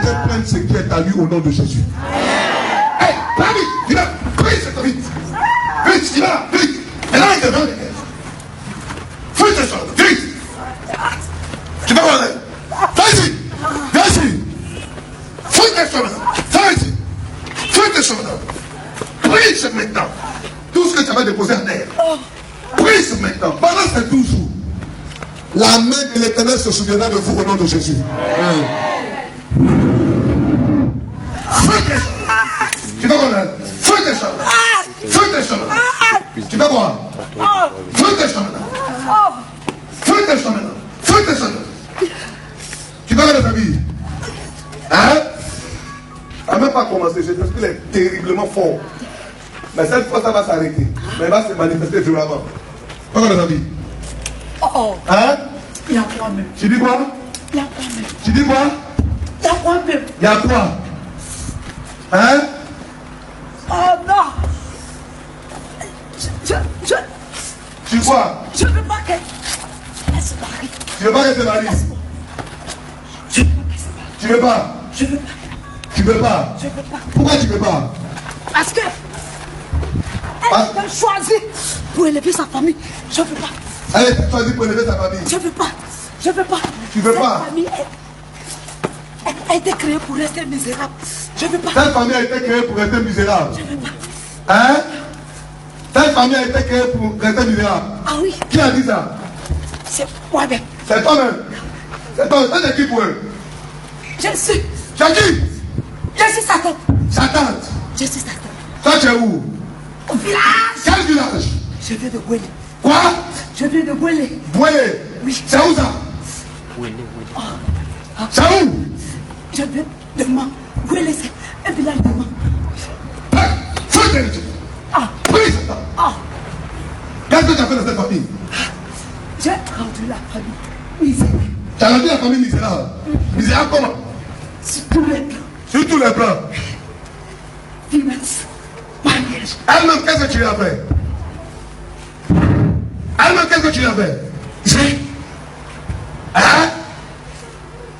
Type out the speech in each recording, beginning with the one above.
quelqu'un prenne ce qui est à lui au nom de Jésus. Hey, David, il va, prie cette vite. Vite, il va, vite. Et là, il devant les gars. Fais tes choses, vite. Tu vas voir, viens ici. Viens ici. Fais tes choses maintenant. Viens ici. Fais tes choses maintenant. Prie ce maintenant. Tout ce que tu avais déposé en terre. Prie ce maintenant. Pendant ces 12 jours. La main de l'Éternel se souviendra de vous au nom de Jésus. Fais tes choses. Tu vas voir, fais tes choses. Fais tes choses. Tu vas voir. Fais tes choses maintenant. Fais tes choses maintenant. Fais tes choses. Tu vas voir les familles. Hein? Elle n'a même pas commencé. Je pense qu'il est terriblement fort. Mais cette fois, ça va s'arrêter. Mais il va se manifester violemment. Pas les amis. Hein? Il y a quoi même? Tu dis quoi? Il y a quoi même? Tu dis quoi? Il y a quoi même? Il y a quoi? Hein? Oh non! Tu vois? Je ne veux pas qu'elle se marie. Tu veux pas qu'elle se marie? Je veux pas qu'elle se marie. Tu veux pas? Je veux pas. Tu veux pas? Je veux pas. Pourquoi tu veux pas? Parce que elle a choisi pour élever sa famille. Je veux pas. Elle a choisi pour élever sa famille. Je veux pas. Je veux pas. Tu veux Cette pas? famille a été créée pour rester misérable. Je veux pas. Cette famille a été créée pour rester misérable. Je veux pas. Hein? Cette famille a été créée pour rester misérable. Ah oui. Qui a dit ça? C'est moi-même. C'est toi-même. C'est toi-même. C'est qui pour eux? Je suis. Tu as qui? Je suis sa tante. Sa tante. Je suis sa tante. Toi, tu es où? Au village. Quel village? Je viens de Gouélé. Quoi? Je viens de Gouélé. Bouélé. Oui. C'est où ça? C'est où? Je viens de Man. Gouélé, c'est un village de Man. Fais tes études. Ah. Prie Satan. Ah. Qu'est-ce que tu as fait dans cette famille? J'ai rendu la famille misérable. Tu as rendu la famille misérable. Misérable comment? Sur tous les plans. Sur tous les plans. Finance. Mariage. Elle-même, qu'est-ce que tu lui as fait? Elle-même, qu'est-ce que tu lui as fait? Hein?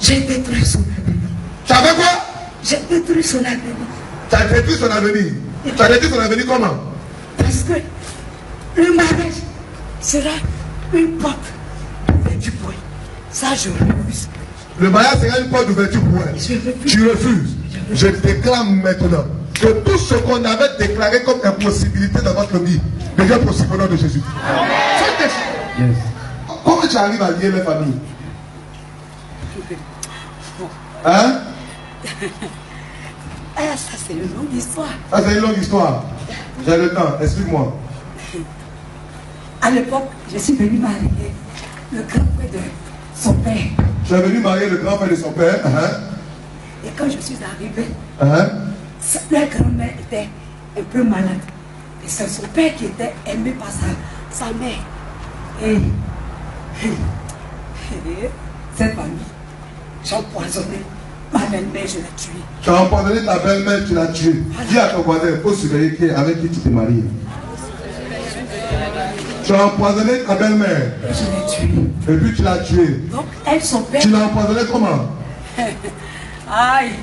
J'ai détruit son avenir. Tu as fait quoi? J'ai détruit son avenir. Tu as détruit son avenir. Tu as détruit son avenir comment? Parce que le mariage sera une porte du bruit. Ça, je refuse. Le mariage sera une porte d'ouverture pour elle. Je refuse. Tu refuses. Je déclare maintenant que tout ce qu'on avait déclaré comme impossibilité dans votre vie devient possible au nom de Jésus. Fais tes choses. Yes. Comment tu arrives à lier les familles? Hein? Ah, ça, c'est une longue histoire. Ça, c'est une longue histoire. J'ai le temps. Explique-moi. À l'époque, je suis venu marier le grand-père de son père. Tu es venu marier le grand-père de son père. Et quand je suis arrivée, leur grand-mère était un peu malade. Et c'est son père qui était aimé par sa mère. Et cette famille, j'ai empoisonné ma belle-mère, je l'ai tuée. Tu as empoisonné ta belle-mère, tu l'as tuée. Dis à ton voisin, il faut surveiller avec qui tu t'es marié. Tu as empoisonné ta belle-mère. Et je l'ai tuée. Et puis tu l'as tuée. Donc, elle, son père. Tu l'as empoisonné comment? Aïe,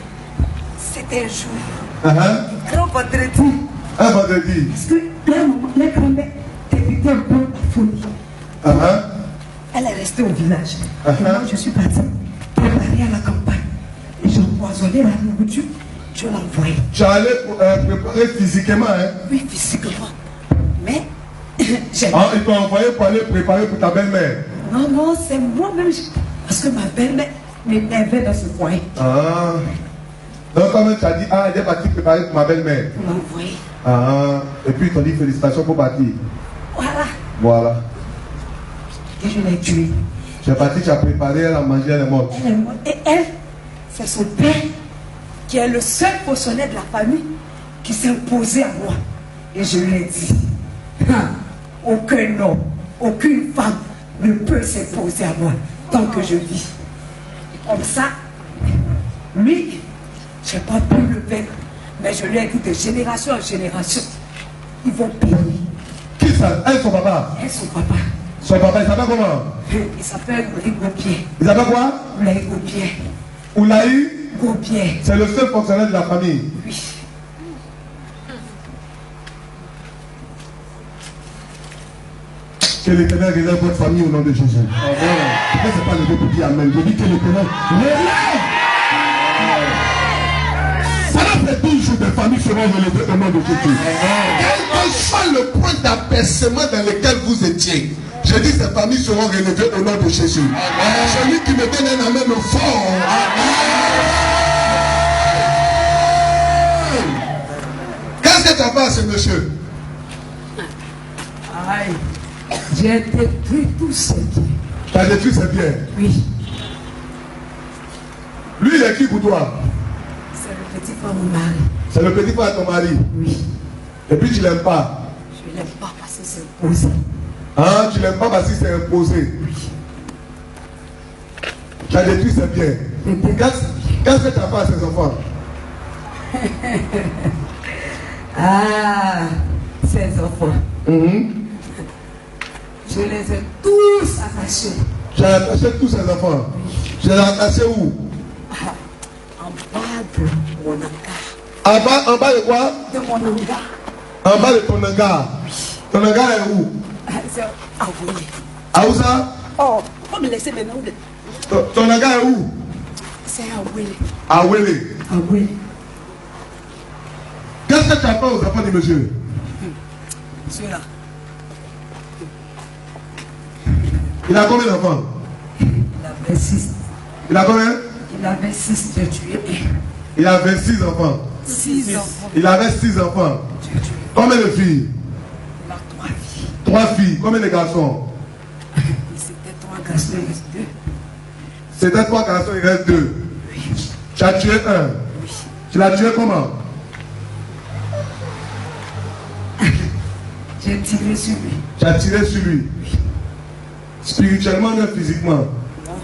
c'était un jour. Grand vendredi. Un vendredi. Parce que la maman, la grand-mère, était un peu en folie. Elle est restée au village. Et moi, je suis partie préparer à la campagne. Et j'ai empoisonné la nourriture. Je l'ai envoyée. Tu es allé préparer physiquement, hein? Oui, physiquement. Mais, j'ai... Ah, ils t'ont envoyé pour aller préparer pour ta belle-mère. Non, non, c'est moi-même. Parce que ma belle-mère m'énervait dans ce foyer. Ah. Donc, quand même, tu as dit, ah, elle est partie préparer pour ma belle-mère. On m'a envoyé. Ah. Et puis, ils t'ont dit félicitations pour partir. Voilà. Voilà. Et je l'ai tuée. Tu es parti, tu as préparé, elle a mangé, elle est morte. Elle est morte. Et elle, c'est son père qui est le seul pensionnaire de la famille qui s'est imposé à moi. Et je lui ai dit, aucun homme, aucune femme ne peut s'imposer à moi tant que je vis. Et comme ça, lui, je n'ai pas pu le vaincre. Mais je lui ai dit de génération en génération, ils vont payer. Qui ça? Elle, son papa? Elle, son papa. Son papa, il s'appelle comment? Il s'appelle Oulaï Gaupier. Il s'appelle quoi? Oulaï Gaupier. Oulaï Gros Pierre. C'est le seul fonctionnaire de la famille. Oui. Que l'Éternel relève votre famille au nom de Jésus. Amen. Pourquoi c'est pas levé pour dire Amen? Je dis que l'Éternel relève. Ça va faire 12 jours de famille seront relevés au nom de Jésus. Quel que soit le point d'abaissement dans lequel vous étiez, je dis que ces familles seront relevées au nom de Jésus. Celui qui me donne un amen fort. Qu'est-ce que tu as fait à ce monsieur? Aïe. J'ai détruit tous ses biens. Tu as détruit ses biens? Oui. Lui, il est qui pour toi? C'est le petit frère de mon mari. C'est le petit frère de ton mari? Oui. Et puis tu l'aimes pas? Je ne l'aime pas parce que c'est imposé. Hein? Tu l'aimes pas parce que c'est imposé? Oui. Tu as détruit ses biens. Qu'est-ce que tu as fait à ses enfants? Ah, ses enfants. Je les ai tous attachés. Tu as attaché tous ses enfants? Oui. Tu les as attachés où? En bas de mon hangar. En bas de quoi? De mon hangar. En bas de ton hangar. Ton hangar est où? C'est avoué. À où ça? Oh, faut me laisser maintenant. Ton hangar est où? C'est avoué. À Wele. Avoué. Qu'est-ce que tu as fait aux enfants du monsieur? Celui-là. Il a combien d'enfants? Il avait 6. Il a combien? Il avait 6, j'ai tué un. Il a 26 enfants. 6 enfants. Il avait 6 enfants. J'ai tué. Combien de filles? Il a 3 filles. 3 filles. Combien de garçons? C'était 3 garçons, il reste 2. C'était 3 garçons, il reste 2. Oui. Tu as tué un. Oui. Tu l'as tué comment? J'ai tiré sur lui. Tu as tiré sur lui. Spirituellement ou physiquement? Non.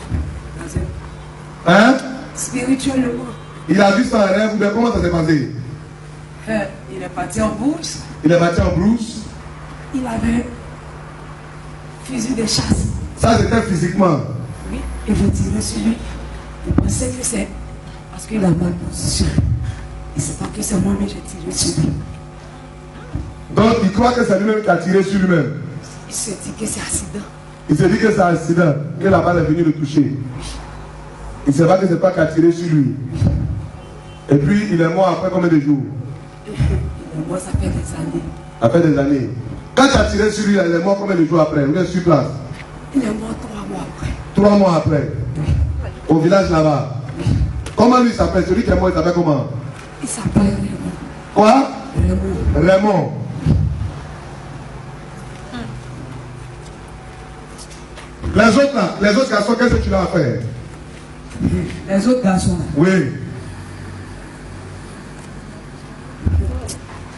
Hein? Spirituellement. Il a vu ça en rêve ou bien comment ça s'est passé? Il est parti en bourse. Il est parti en brousse. Il avait fusil de chasse. Ça c'était physiquement. Oui. Et j'ai tiré sur lui. Il pensait que c'est parce qu'il a mal positionné. Il ne sait pas que c'est moi, mais j'ai tiré sur lui. Donc il croit que c'est lui-même qui a tiré sur lui-même. Il s'est dit que c'est accident. Il s'est dit que c'est un accident, que la balle est venue le toucher. Il ne sait pas que c'est pas qui a tiré sur lui. Et puis il est mort après combien de jours? Moi, ça fait des années. Après des années. Quand tu as tiré sur lui, il est mort combien de jours après? Vous êtes sur place? Il est mort 3 mois après. 3 mois après. Au village là-bas. Comment lui s'appelle? Celui qui est mort, il s'appelle comment? Il s'appelle Raymond. Quoi? Raymond. Raymond. Les autres là, les autres garçons, qu'est-ce que tu leur as fait? Les autres garçons là. Oui.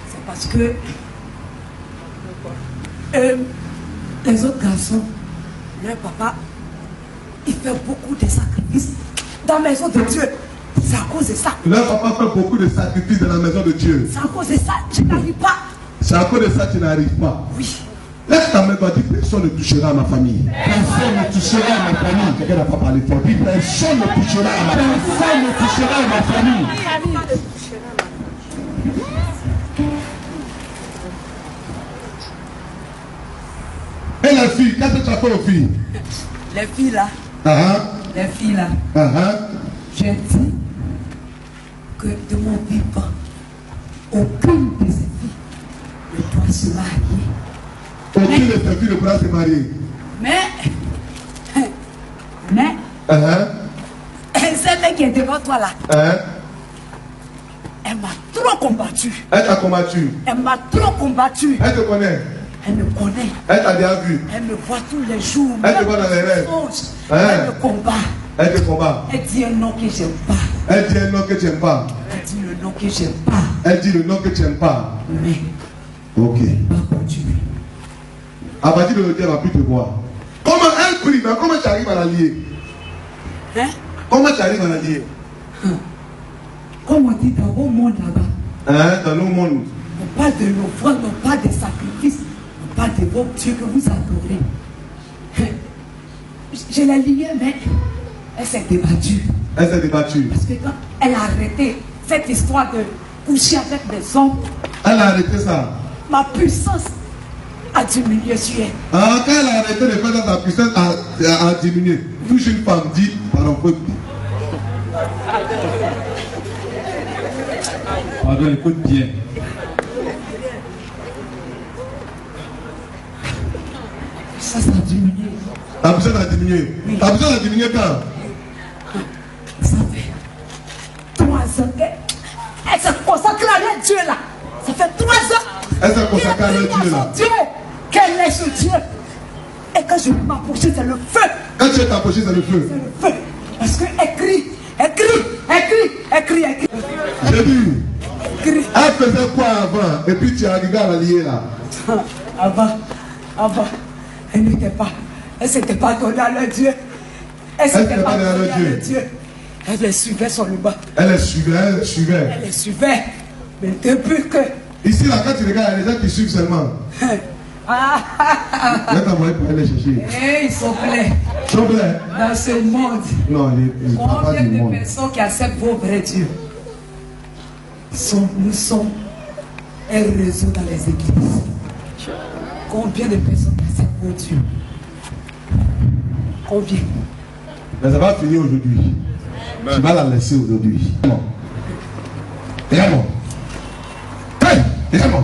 C'est parce que les autres garçons, leur papa, il fait beaucoup de sacrifices dans la maison de Dieu. C'est à cause de ça. Leur papa fait beaucoup de sacrifices dans la maison de Dieu. C'est à cause de ça, je n'arrive pas. C'est à cause de ça que tu n'arrives pas. Oui. Laisse ta main dire personne ne touchera à ma famille. Personne ne touchera à ma famille. Quelqu'un n'a pas parlé fort. Dis personne ne touchera à ma famille. Personne ne touchera à ma famille. Et les filles, qu'est-ce que tu as fait aux filles? Les filles là, les filles là, j'ai dit que de mon vivant, aucune de ces filles ne doit se marier. Aucune de ces filles ne pourra se marier. Mais, celle qui est devant toi là, elle m'a trop combattu. Elle t'a combattu. Elle m'a trop combattu. Elle te connaît. Elle me connaît. Elle t'a déjà vu. Elle me voit tous les jours. Elle te voit dans les rêves. Elle me combat. Elle te combat. Elle dit un nom que j'aime pas. Elle dit un nom que tu n'aimes pas. Elle dit le nom que j'aime pas. Elle dit le nom que tu n'aimes pas. Mais, Ok. pas continuer. À partir de l'autre, elle ne va plus te voir. Comment elle prie, mais comment tu arrives à la lier? Hein? Comment tu arrives à la lier? Comme on dit dans vos mondes là-bas. Dans nos mondes. On parle de l'offrande, on parle des sacrifices, on parle de vos dieux que vous adorez. Je l'ai liée, mais elle s'est débattue. Elle s'est débattue. Parce que quand elle a arrêté cette histoire de coucher avec des hommes. Elle a arrêté ça. Ma puissance a diminué sur elle. Ah, quand elle a arrêté de faire ça, sa puissance a diminué. Touche une femme, dit, pardon, pardon, écoute bien. Ça a diminué. La puissance a diminué. Oui. La puissance a diminué quand? Ça fait 3 ans qu'elle s'est consacrée à Dieu là. Ça fait 3 ans. Elle s'est consacrée à Dieu là. Dieu, qu'elle est ce Dieu. Et quand je vais m'approcher, c'est le feu. Quand tu es approché, c'est le feu. C'est le feu. Parce qu'elle crie, elle crie, elle crie, elle crie, elle crie. J'ai vu. Elle crie. Elle faisait quoi avant? Et puis tu es arrivé à la lier là. Avant, elle n'était pas. Elle ne s'était pas donnée à leur Dieu. Elle ne s'était pas donnée à leur Dieu. Elle les suivait sur le bas. Elle les suivait, elle les suivait. Elle les suivait. Mais depuis que. Ici là, quand tu regardes, il y a des gens qui suivent seulement. Je vais t'envoyer pour aller chercher. Et ils sont pleins. S'il vous plaît. Dans ce monde. Non, il ne parle pas Combien du de monde. personnes qui acceptent vos vrais dieux? Nous sommes un réseau dans les églises. Combien de personnes qui acceptent vos dieux? Combien? Mais ça va finir aujourd'hui. Tu vas la laisser aujourd'hui. Regarde-moi. Hey, regarde-moi.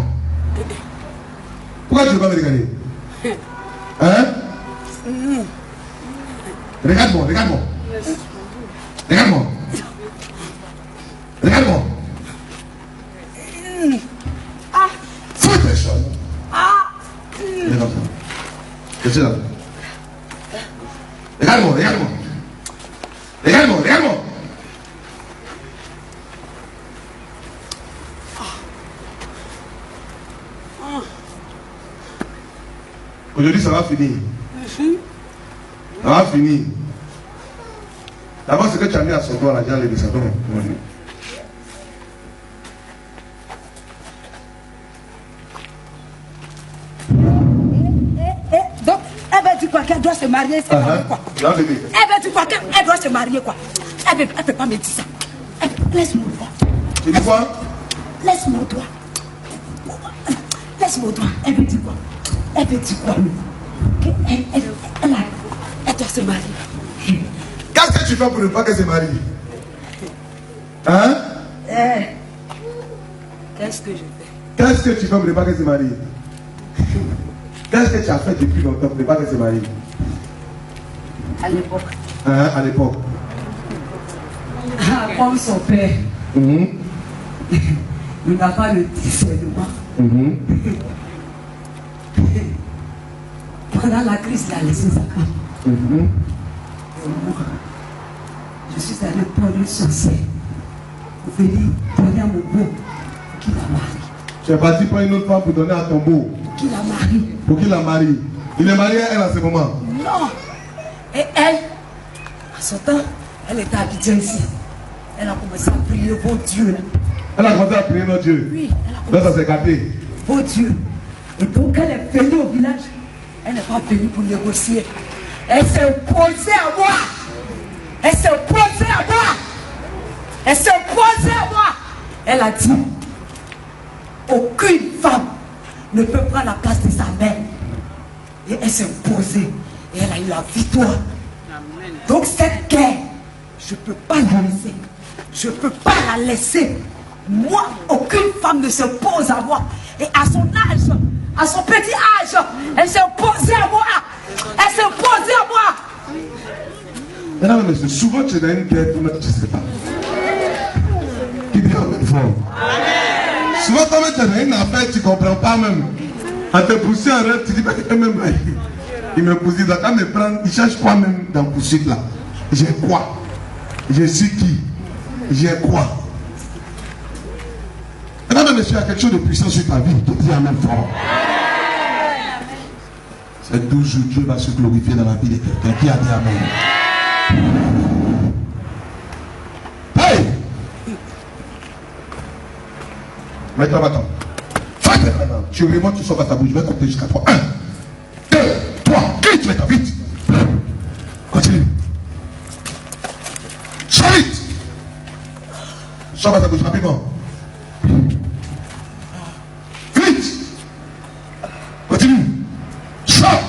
Pourquoi tu ne veux pas me regarder? Hein? Regarde-moi, regarde-moi. Regarde-moi. Regarde-moi. Fais tes choses. Regarde ça. Je suis là. Regarde-moi, regarde-moi. Regarde-moi, regarde-moi. Aujourd'hui, ça va finir. Ça va finir. D'abord, ce que tu as mis à son doigt, là, j'ai enlevé ça. Donc, Donc, elle va dire quoi? Qu'elle doit se marier, c'est quoi? tu as enlevé. Elle va dire quoi? Qu'elle doit se marier, quoi? Elle ne peut pas me dire ça. Laisse-moi le doigt. Tu dis quoi? Laisse-moi le doigt. Laisse-moi le doigt. Elle veut dire quoi? Elle veut dire quoi? Elle doit se marier. Qu'est-ce que tu fais pour ne pas qu'elle se marie? Hein? Qu'est-ce que je fais? Qu'est-ce que tu fais pour ne pas qu'elle se marie? Qu'est-ce que tu as fait depuis longtemps pour ne pas qu'elle se marie? À l'époque. Hein? À l'époque. Comme son père, il n'a pas le discernement. Pendant la crise, il a laissé sa femme. Et moi, je suis allé prendre une sorcière pour venir donner à mon beau pour qu'il la marie. Tu es parti prendre une autre femme pour donner à ton beau. Pour qu'il la marie. Pour qu'il la marie. Il est marié à elle à ce moment. Non. Et elle, à son temps, elle était habituée ici. Elle a commencé à prier vos dieux. Elle a commencé à prier notre Dieu. Oui, elle a Là, commencé ça s'est gâté. vos dieux. Et donc, elle est venue au village. Elle n'est pas venue pour négocier. Elle s'est opposée à moi. Elle s'est opposée à moi. Elle s'est opposée à moi. Elle a dit, aucune femme ne peut prendre la place de sa mère. Et elle s'est opposée. Et elle a eu la victoire. Donc cette guerre, je ne peux pas la laisser. Je ne peux pas la laisser. Moi, aucune femme ne s'oppose à moi. Et à son âge, à son petit âge, elle s'est opposée à moi. Elle s'est opposée à moi. Mesdames et messieurs, souvent tu es dans une guerre, toi-même tu ne sais pas. Qui dit amen fort. Souvent toi-même tu es dans une affaire, tu ne comprends pas même. En te poussant en rêve, tu dis, mais même là, il me pousse, il doit me prendre, il cherche quoi même dans le poursuite là? J'ai quoi? Je suis qui? J'ai quoi? Mesdames et messieurs, il y a quelque chose de puissant sur ta vie. Qui dit amen fort. C'est toujours Dieu va se glorifier dans la vie de quelqu'un qui a dit amen. Hey! Mets-toi maintenant. Fais maintenant. Tu remontes, tu sors par ta bouche. Je vais compter jusqu'à 3. 1, 2, 3. Vite, maintenant, vite. Continue. Sors vite. Sors par ta bouche rapidement. Vite. Continue. Sors.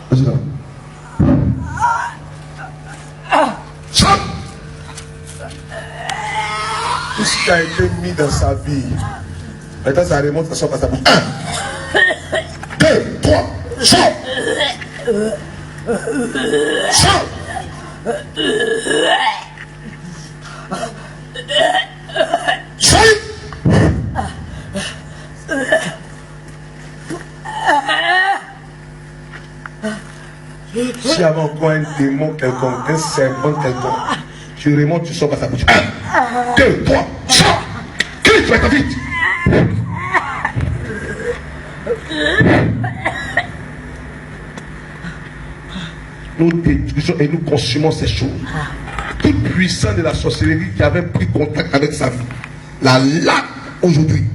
Vas-y là. Sors. Tout ce qui a été mis dans sa vie, maintenant ça remonte, ça sort par sa bouche. 1, 2, 3, sors. Sors. Sors. S'il y avait encore un démon quelconque, un serpent quelconque, tu remontes, tu sors par sa bouche. 1, 2, 3, sors. Crie, tu vas être vite. Nous détruisons et nous consumons ces choses. Tout puissant de la sorcellerie qui avait pris contact avec sa vie, la laque aujourd'hui.